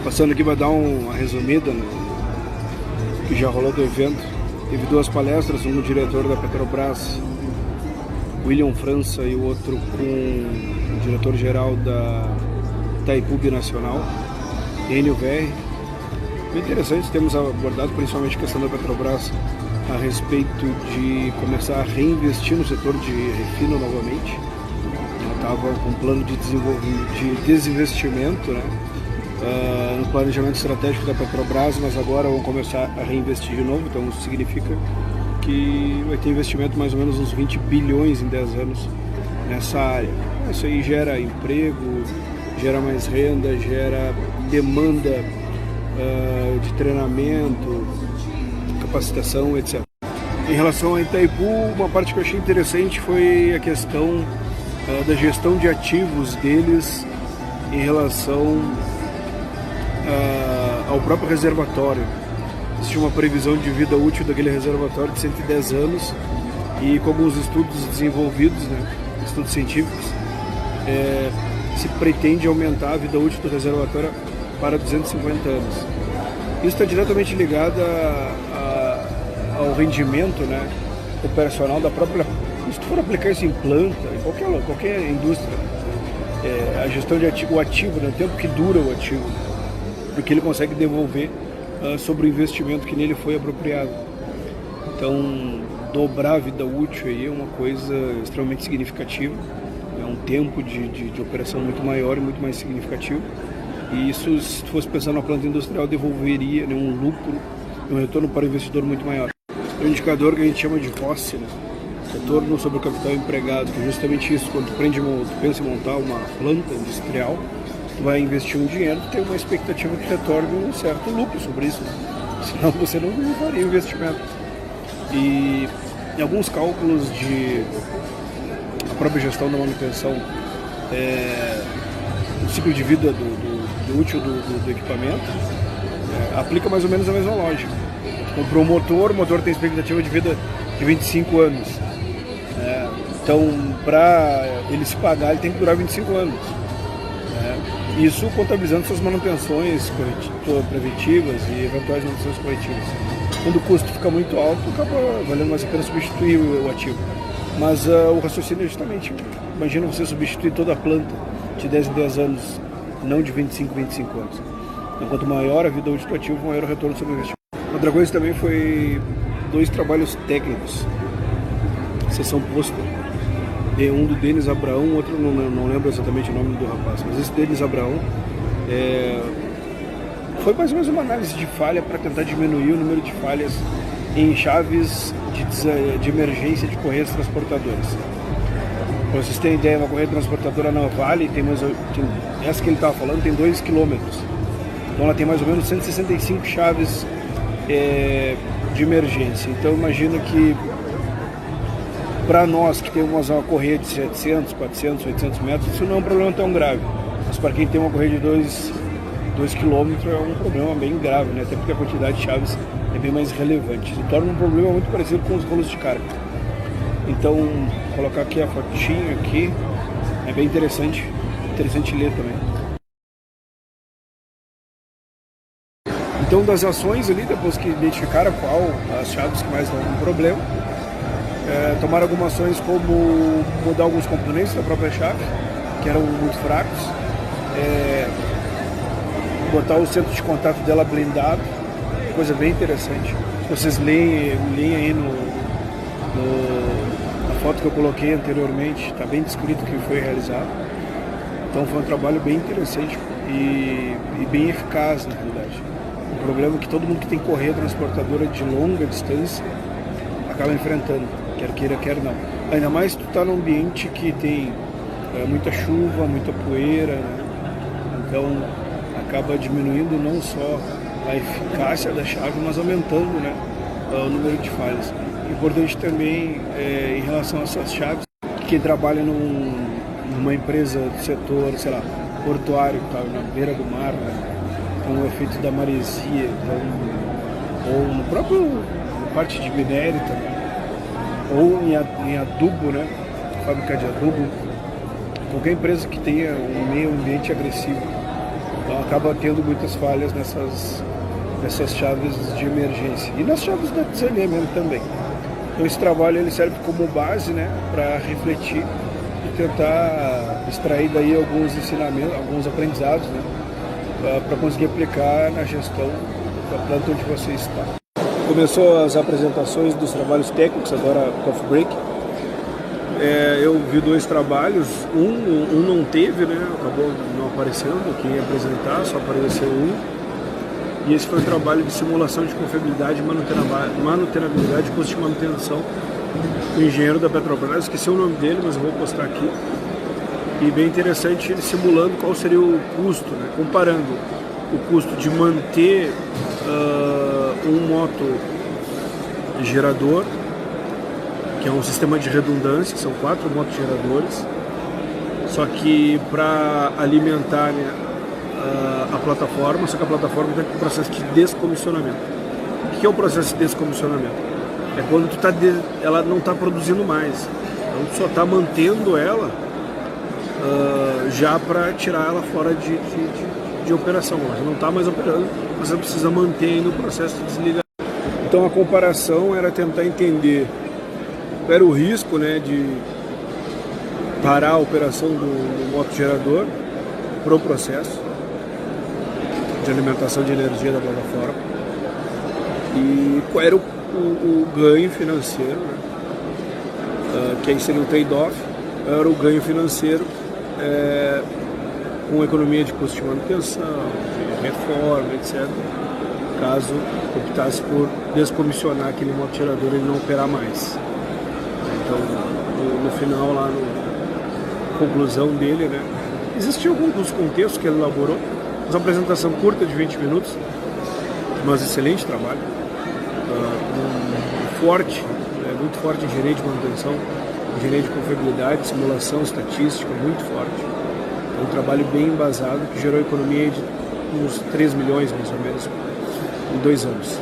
Passando aqui para dar uma resumida no que já rolou do evento. Teve duas palestras, um com o diretor da Petrobras, William França, e o outro com o diretor-geral da Itaipu Binacional, Enio Verri. Bem interessante, temos abordado principalmente a questão da Petrobras a respeito de começar a reinvestir no setor de refino novamente. Ela estava com um plano de desinvestimento, né? No planejamento estratégico da Petrobras, mas agora vão começar a reinvestir de novo, então isso significa que vai ter investimento mais ou menos uns 20 bilhões em 10 anos nessa área. Isso aí gera emprego, gera mais renda, gera demanda de treinamento, capacitação, etc. Em relação a Itaipu, uma parte que eu achei interessante foi a questão da gestão de ativos deles em relação ao próprio reservatório. Existe uma previsão de vida útil daquele reservatório de 110 anos e com alguns estudos desenvolvidos, né, estudos científicos, se pretende aumentar a vida útil do reservatório para 250 anos. Isso está diretamente ligado ao rendimento, né, operacional da própria... Se tu for aplicar isso em planta, em qualquer indústria, a gestão de ativo, o ativo, né, o tempo que dura o ativo, porque ele consegue devolver sobre o investimento que nele foi apropriado. Então, dobrar a vida útil aí é uma coisa extremamente significativa, é um tempo de operação muito maior e muito mais significativo, e isso, se fosse pensar na planta industrial, devolveria, né, um lucro, um retorno para o investidor muito maior. É um indicador que a gente chama de ROCE, né? Retorno sobre o capital empregado, que é justamente isso. Quando tu pensa em montar uma planta industrial, tu vai investir um dinheiro, tu tem uma expectativa que retorne um certo lucro sobre isso, né? Senão você não faria investimento. E em alguns cálculos de a própria gestão da manutenção, o ciclo de vida do útil do equipamento, aplica mais ou menos a mesma lógica. Comprou um motor, o motor tem expectativa de vida de 25 anos. Então, para ele se pagar, ele tem que durar 25 anos. Isso contabilizando suas manutenções preventivas e eventuais manutenções corretivas. Quando o custo fica muito alto, acaba valendo mais a pena substituir o ativo. Mas o raciocínio é justamente, imagina você substituir toda a planta de 10 em 10 anos, não de 25 em 25 anos. Então, quanto maior a vida útil do ativo, maior o retorno sobre o investimento. Outra coisa também foi 2 trabalhos técnicos, sessão pôster. Um do Denis Abraão, outro não lembro exatamente o nome do rapaz, mas esse Denis Abraão foi mais ou menos uma análise de falha para tentar diminuir o número de falhas em chaves de emergência de correias transportadoras. Para vocês terem ideia, uma correia transportadora na Vale, essa que ele estava falando tem 2 km. Então ela tem mais ou menos 165 chaves de emergência. Então imagina que para nós que temos uma correia de 700, 400, 800 metros, isso não é um problema tão grave. Mas para quem tem uma correia de 2 km é um problema bem grave, né? Até porque a quantidade de chaves é bem mais relevante. Se torna um problema muito parecido com os rolos de carga. Então, colocar aqui a fotinha aqui é bem interessante ler também. Então, das ações ali, depois que identificaram qual as chaves que mais dão um problema, tomaram algumas ações como mudar alguns componentes da própria chave, que eram muito fracos, botar o centro de contato dela blindado, coisa bem interessante. Se vocês leem aí na foto que eu coloquei anteriormente, está bem descrito o que foi realizado. Então foi um trabalho bem interessante e bem eficaz, na realidade. Um problema que todo mundo que tem correia transportadora de longa distância acaba enfrentando, quer queira, quer não. Ainda mais se tu está num ambiente que tem muita chuva, muita poeira, né? Então acaba diminuindo não só a eficácia da chave, mas aumentando, né, o número de falhas. Importante também em relação a essas chaves, quem trabalha numa empresa do setor, sei lá, portuário, que está na beira do mar, né? Então o efeito da maresia, então, ou no próprio parte de minério também, ou em adubo, né, fábrica de adubo, qualquer empresa que tenha um meio ambiente agressivo, Então acaba tendo muitas falhas nessas chaves de emergência e nas chaves da TZN mesmo também. Então esse trabalho ele serve como base, né, para refletir e tentar extrair daí alguns ensinamentos, alguns aprendizados, né, para conseguir aplicar na gestão da planta onde você está. Começou as apresentações dos trabalhos técnicos, agora coffee break. Eu vi 2 trabalhos, um não teve, né, acabou não aparecendo, quem ia apresentar, só apareceu um. E esse foi o trabalho de simulação de confiabilidade, manutenabilidade e custo de manutenção do engenheiro da Petrobras. Esqueci o nome dele, mas eu vou postar aqui. E bem interessante ele simulando qual seria o custo, né, comparando o custo de manter um motogerador, que é um sistema de redundância, são 4 motogeradores, só que para alimentar, né, a plataforma, só que a plataforma tem um processo de descomissionamento. O que é o processo de descomissionamento? É quando ela não está produzindo mais, então tu só está mantendo ela já para tirar ela fora de operação. Ela não está mais operando, você precisa manter ainda o processo de desligar. Então a comparação era tentar entender qual era o risco, né, de parar a operação do motogerador para o processo de alimentação de energia da plataforma e qual era o ganho financeiro, né, que aí seria o trade-off, era o ganho financeiro com economia de custo de manutenção, de reforma, etc. Caso optasse por descomissionar aquele motogerador e ele não operar mais. Então, no final, lá na conclusão dele, né, existiam alguns contextos que ele elaborou, mas uma apresentação curta de 20 minutos, mas excelente trabalho, muito forte em engenharia de manutenção, engenharia de confiabilidade, simulação estatística, muito forte. É um trabalho bem embasado que gerou economia de uns 3 milhões, mais ou menos, em 2 anos.